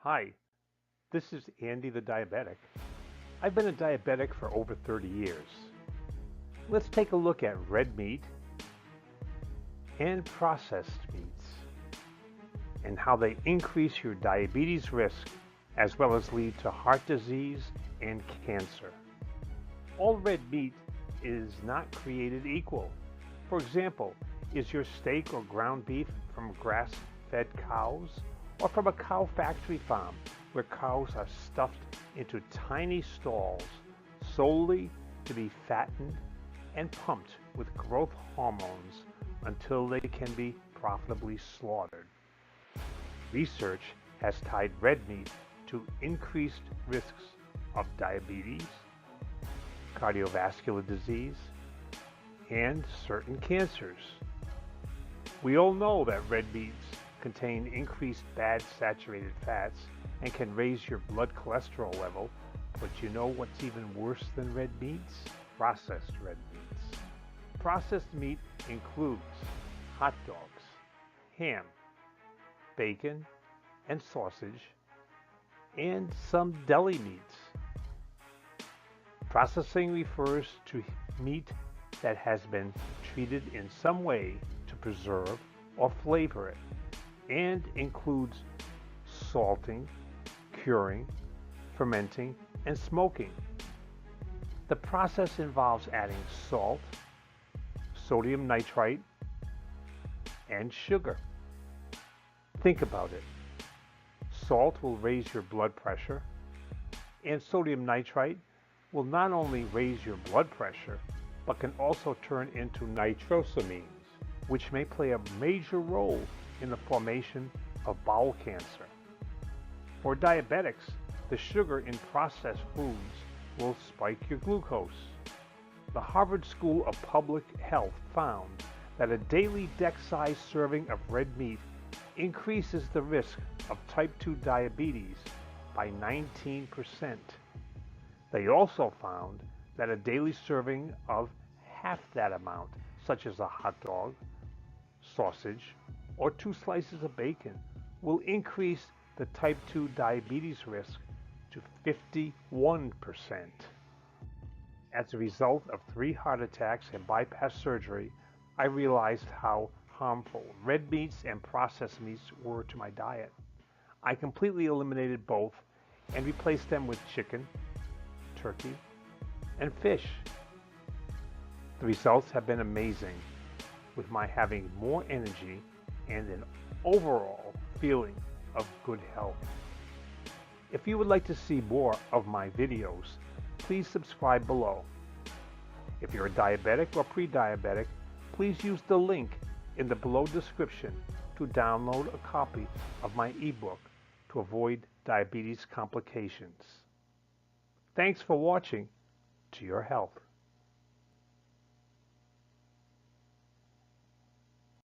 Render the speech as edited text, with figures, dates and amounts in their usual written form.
Hi, this is Andy the Diabetic. I've been a diabetic for over 30 years. Let's take a look at red meat and processed meats and how they increase your diabetes risk as well as lead to heart disease and cancer. All red meat is not created equal. For example, is your steak or ground beef from grass-fed cows or from a cow factory farm where cows are stuffed into tiny stalls solely to be fattened and pumped with growth hormones until they can be profitably slaughtered? Research has tied red meat to increased risks of diabetes, cardiovascular disease, and certain cancers. We all know that red meats contain increased bad saturated fats and can raise your blood cholesterol level, but you know what's even worse than red meats? Processed red meats. Processed meat includes hot dogs, ham, bacon, and sausage, and some deli meats. Processing refers to meat that has been treated in some way to preserve or flavor it, and includes salting, curing, fermenting, and smoking. The process involves adding salt, sodium nitrite, and sugar. Think about it. Salt will raise your blood pressure, and sodium nitrite will not only raise your blood pressure, but can also turn into nitrosamines, which may play a major role in the formation of bowel cancer. For diabetics, the sugar in processed foods will spike your glucose. The Harvard School of Public Health found that a daily deck-sized serving of red meat increases the risk of type 2 diabetes by 19%. They also found that a daily serving of half that amount, such as a hot dog, sausage, or 2 slices of bacon, will increase the type 2 diabetes risk to 51%. As a result of 3 heart attacks and bypass surgery, I realized how harmful red meats and processed meats were to my diet. I completely eliminated both and replaced them with chicken, turkey, and fish. The results have been amazing, with my having more energy and an overall feeling of good health. If you would like to see more of my videos, please subscribe below. If you're a diabetic or pre-diabetic, please use the link in the below description to download a copy of my ebook to avoid diabetes complications. Thanks for watching. To your health.